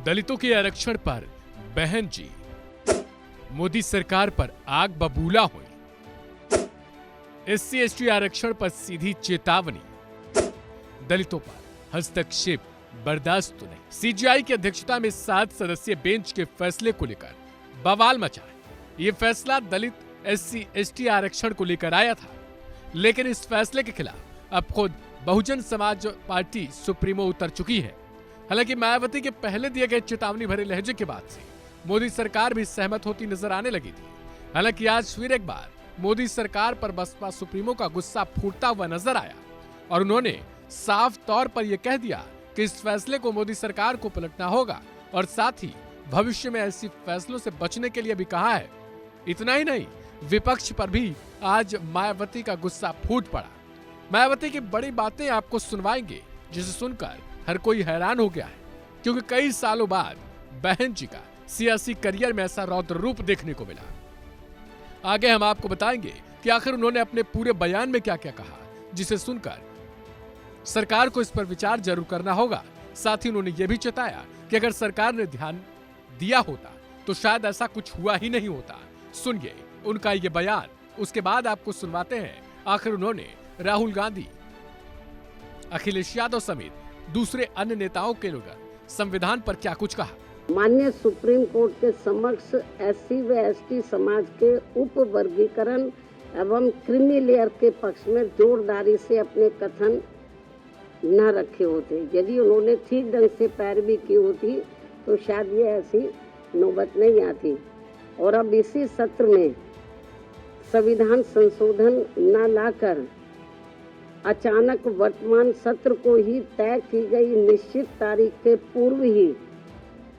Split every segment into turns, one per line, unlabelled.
दलितों के आरक्षण पर बहन जी, मोदी सरकार पर आग बबूला हुई। एससी एसटी आरक्षण पर सीधी चेतावनी, दलितों पर हस्तक्षेप बर्दाश्त नहीं। सीजीआई की अध्यक्षता में 7 सदस्यीय बेंच के फैसले को लेकर बवाल मचा है। ये फैसला दलित एससी एसटी आरक्षण को लेकर आया था, लेकिन इस फैसले के खिलाफ अब खुद बहुजन समाज पार्टी सुप्रीमो उतर चुकी है। हालांकि मायावती के पहले दिए गए चेतावनी भरे लहजे के बाद से मोदी सरकार भी सहमत होती नजर आने लगी थी। हालांकि आज फिर एक बार मोदी सरकार पर बसपा सुप्रीमो का गुस्सा फूटता हुआ नजर आया और उन्होंने साफ तौर पर यह कह दिया कि इस फैसले को मोदी सरकार को पलटना होगा और साथ ही भविष्य में ऐसी फैसलों से बचने के लिए भी कहा है। इतना ही नहीं, विपक्ष पर भी आज मायावती का गुस्सा फूट पड़ा। मायावती की बड़ी बातें आपको सुनवाएंगे, जिसे सुनकर हर कोई हैरान हो गया है, क्योंकि कई सालों बाद बहन जी का सियासी करियर में ऐसा रौद्र रूप देखने को मिला। आगे हम आपको बताएंगे कि आखिर उन्होंने अपने पूरे बयान में क्या क्या कहा, जिसे सुनकर सरकार को इस पर विचार जरूर करना होगा। साथ ही उन्होंने यह भी चेताया कि अगर सरकार ने ध्यान दिया होता तो शायद ऐसा कुछ हुआ ही नहीं होता। सुनिए उनका ये बयान, उसके बाद आपको सुनवाते हैं आखिर उन्होंने राहुल गांधी, अखिलेश यादव समेत दूसरे अन्य नेताओं के लोग संविधान पर क्या कुछ कहा।
माननीय सुप्रीम कोर्ट के समक्ष एससी व एसटी समाज के उप वर्गीकरण एवं क्रीमी लेयर के पक्ष में जोरदारी से अपने कथन न रखे होते। यदि उन्होंने ठीक ढंग से पैरवी की होती तो शायद ये ऐसी नौबत नहीं आती। और अब इसी सत्र में संविधान संशोधन न लाकर अचानक वर्तमान सत्र को ही तय की गई निश्चित तारीख के पूर्व ही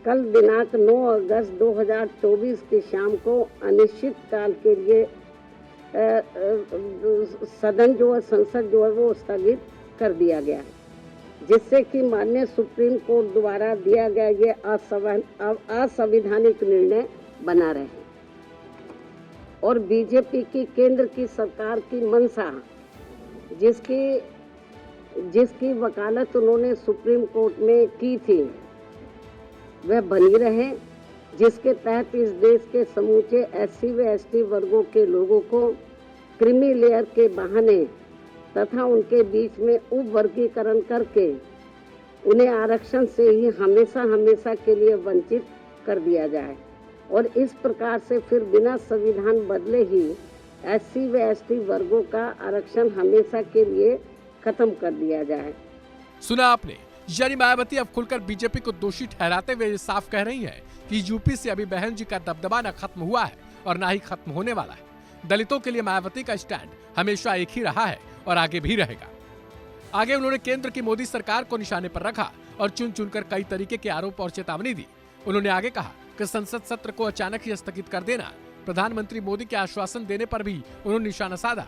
कल दिनांक 9 अगस्त 2024 की शाम को अनिश्चित काल के लिए सदन जो है, संसद जो है वो स्थगित कर दिया गया, जिससे कि माननीय सुप्रीम कोर्ट द्वारा दिया गया ये असंवैधानिक निर्णय बना रहे। और बीजेपी की केंद्र की सरकार की मंशा, जिसकी वकालत उन्होंने सुप्रीम कोर्ट में की थी, वह बनी रहे, जिसके तहत इस देश के समूचे एससी व एसटी वर्गों के लोगों को क्रीमी लेयर के बहाने तथा उनके बीच में उप वर्गीकरण करके उन्हें आरक्षण से ही हमेशा हमेशा के लिए वंचित कर दिया जाए और इस प्रकार से फिर बिना संविधान बदले ही एससी व एसटी वर्गों का आरक्षण हमेशा के लिए खत्म कर दिया जाए।
सुना आपने, यानी मायावती अब खुलकर बीजेपी को दोषी ठहराते हुए साफ कह रही हैं कि यूपी से अभी बहन जी का दबदबा न खत्म हुआ है और ना ही खत्म होने वाला है। दलितों के लिए मायावती का स्टैंड हमेशा एक ही रहा है और आगे भी रहेगा। आगे उन्होंने केंद्र की मोदी सरकार को निशाने पर रखा और चुन चुनकर कई तरीके के आरोप और चेतावनी दी। उन्होंने आगे कहा कि संसद सत्र को अचानक ही स्थगित कर देना, प्रधानमंत्री मोदी के आश्वासन देने पर भी उन्होंने निशाना साधा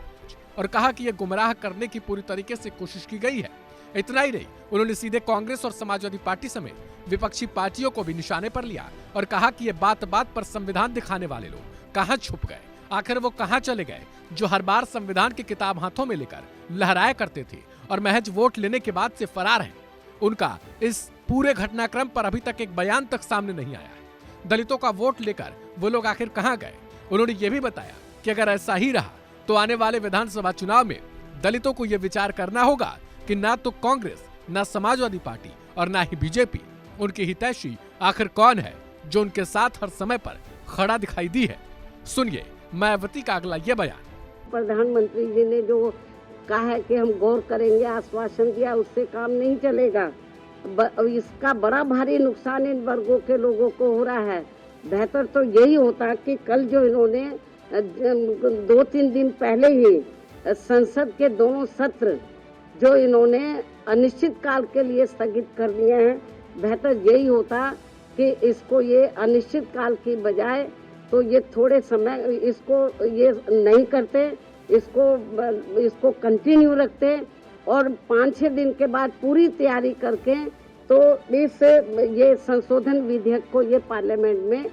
और कहा कि यह गुमराह करने की पूरी तरीके से कोशिश की गई है। इतना ही नहीं, उन्होंने सीधे कांग्रेस और समाजवादी पार्टी समेत विपक्षी पार्टियों को भी निशाने पर लिया और कहा कि ये बात बात पर संविधान दिखाने वाले लोग कहां छुप गए, आखिर वो कहां चले गए जो हर बार संविधान की किताब हाथों में लेकर लहराया करते थे और महज वोट लेने के बाद से फरार हैं। उनका इस पूरे घटनाक्रम पर अभी तक एक बयान तक सामने नहीं आया है। दलितों का वोट लेकर वो लोग आखिर कहां गए। उन्होंने ये भी बताया कि अगर ऐसा ही रहा तो आने वाले विधानसभा चुनाव में दलितों को यह विचार करना होगा कि ना तो कांग्रेस, ना समाजवादी पार्टी और ना ही बीजेपी, उनकी हितैषी आखिर कौन है जो उनके साथ हर समय पर खड़ा दिखाई दी है। सुनिए मायावती का अगला ये बयान।
प्रधानमंत्री जी ने जो कहा है कि हम गौर करेंगे, आश्वासन दिया, उससे काम नहीं चलेगा। इसका बड़ा भारी नुकसान इन वर्गों के लोगों को हो रहा है। बेहतर तो यही होता कि कल जो इन्होंने 2-3 दिन पहले ही संसद के दोनों सत्र जो इन्होंने अनिश्चित काल के लिए स्थगित कर दिए हैं, बेहतर यही होता कि इसको ये अनिश्चित काल की बजाय तो ये थोड़े समय इसको ये नहीं करते, इसको कंटिन्यू रखते और 5-6 दिन के बाद पूरी तैयारी करके तो ये संशोधन विधेयक को ये पार्लियामेंट में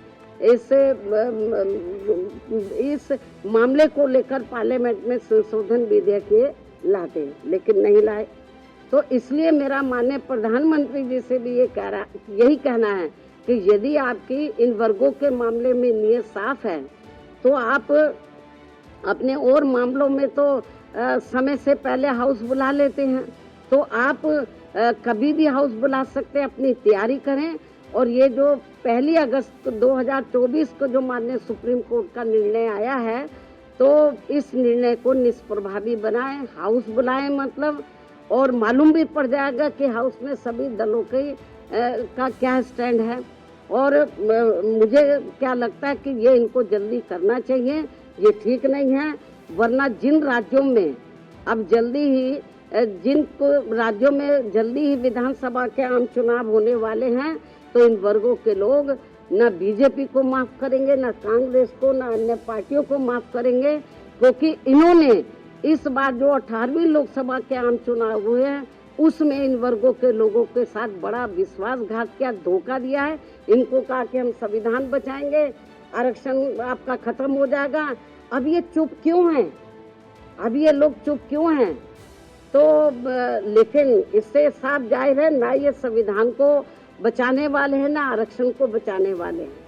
इस मामले को लेकर पार्लियामेंट में संशोधन विधेयक ये लाते, लेकिन नहीं लाए। तो इसलिए मेरा माननीय प्रधानमंत्री जी से भी यही कहना है कि यदि आपकी इन वर्गों के मामले में नीयत साफ है तो आप अपने और मामलों में तो समय से पहले हाउस बुला लेते हैं, तो आप कभी भी हाउस बुला सकते हैं, अपनी तैयारी करें। और ये जो 1 अगस्त 2024 को जो माननीय सुप्रीम कोर्ट का निर्णय आया है, तो इस निर्णय को निष्प्रभावी बनाएं, हाउस बुलाएं मतलब, और मालूम भी पड़ जाएगा कि हाउस में सभी दलों के का क्या स्टैंड है। और मुझे क्या लगता है कि ये इनको जल्दी करना चाहिए, ये ठीक नहीं है। वरना जिन राज्यों में अब जल्दी ही राज्यों में जल्दी ही विधानसभा के आम चुनाव होने वाले हैं, तो इन वर्गों के लोग न बीजेपी को माफ करेंगे, न कांग्रेस को, न अन्य पार्टियों को माफ करेंगे, क्योंकि इन्होंने इस बार जो 18वीं लोकसभा के आम चुनाव हुए हैं उसमें इन वर्गों के लोगों के साथ बड़ा विश्वासघात किया, धोखा दिया है। इनको कहा कि हम संविधान बचाएंगे, आरक्षण आपका खत्म हो जाएगा। अब ये चुप क्यों हैं? अब ये लोग चुप क्यों हैं? तो लेकिन इससे साफ जाहिर है, ना ये संविधान को बचाने वाले हैं, ना आरक्षण को बचाने वाले हैं।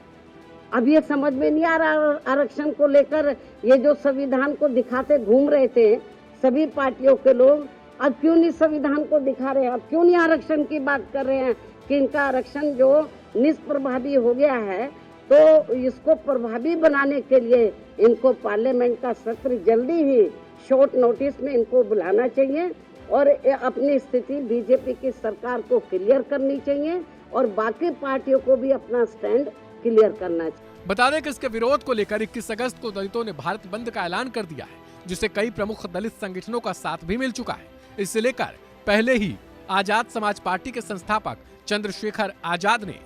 अब ये समझ में नहीं आ रहा आरक्षण को लेकर, ये जो संविधान को दिखाते घूम रहे थे सभी पार्टियों के लोग, अब क्यों नहीं संविधान को दिखा रहे हैं? अब क्यों नहीं आरक्षण की बात कर रहे हैं कि इनका आरक्षण जो निष्प्रभावी हो गया है, तो इसको प्रभावी बनाने के लिए इनको पार्लियामेंट का सत्र जल्दी ही शॉर्ट नोटिस में इनको बुलाना चाहिए और अपनी स्थिति बीजेपी की सरकार को क्लियर करनी चाहिए और बाकी पार्टियों को भी अपना स्टैंड क्लियर करना चाहिए।
बता दें कि इसके विरोध को लेकर 21 अगस्त को दलितों ने भारत बंद का ऐलान कर दिया है, जिसे कई प्रमुख दलित संगठनों का साथ भी मिल चुका है। इसे लेकर पहले ही आजाद समाज पार्टी के संस्थापक चंद्रशेखर आजाद ने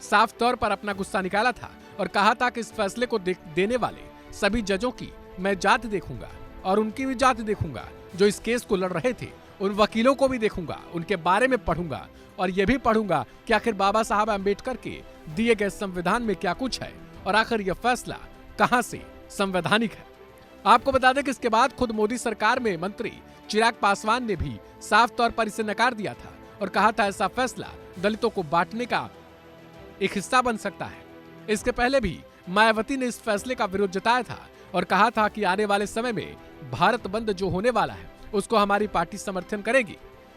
साफ तौर पर अपना गुस्सा निकाला था और कहा था कि इस फैसले को देने वाले सभी जजों की मैं जात देखूंगा और उनकी भी जात देखूंगा। जो इस केस को लड़ रहे थे उन वकीलों को भी देखूंगा, उनके बारे में पढ़ूंगा और ये भी पढ़ूंगा कि आखिर बाबा साहब अम्बेडकर के दिए गए संविधान में क्या कुछ है और आखिर यह फैसला कहां से संवैधानिक है। आपको बता दें कि इसके बाद खुद मोदी सरकार में मंत्री चिराग पासवान ने भी साफ तौर पर इसे नकार दिया था और कहा था ऐसा फैसला दलितों को बांटने का एक हिस्सा बन सकता है। इसके पहले भी मायावती ने इस फैसले का विरोध जताया था और कहा था कि आने वाले समय में भारत बंद जो होने वाला है उसको हमारी पार्टी समर्थन करेगी।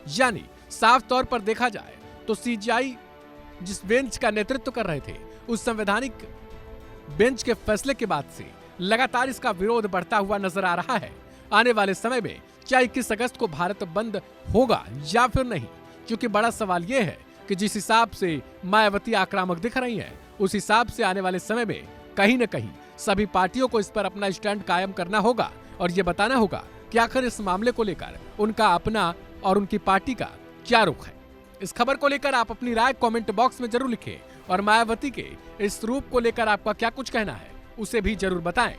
यानी साफ तौर पर देखा जाए तो सीजेआई जिस बेंच का नेतृत्व कर रहे थे उस संवैधानिक बेंच के फैसले के बाद से लगातार इसका विरोध बढ़ता हुआ नजर आ रहा है। आने वाले समय में क्या 21 अगस्त को भारत बंद होगा या फिर नहीं, क्योंकि बड़ा सवाल यह है कि जिस हिसाब से मायावती आक्रामक दिख रही हैं, उस हिसाब से आने वाले समय में कहीं न कहीं सभी पार्टियों को इस पर अपना स्टैंड कायम करना होगा और ये बताना होगा कि आखिर इस मामले को लेकर उनका अपना और उनकी पार्टी का क्या रुख है। इस खबर को लेकर आप अपनी राय कमेंट बॉक्स में जरूर लिखें और मायावती के इस रूप को लेकर आपका क्या कुछ कहना है उसे भी जरूर बताएं।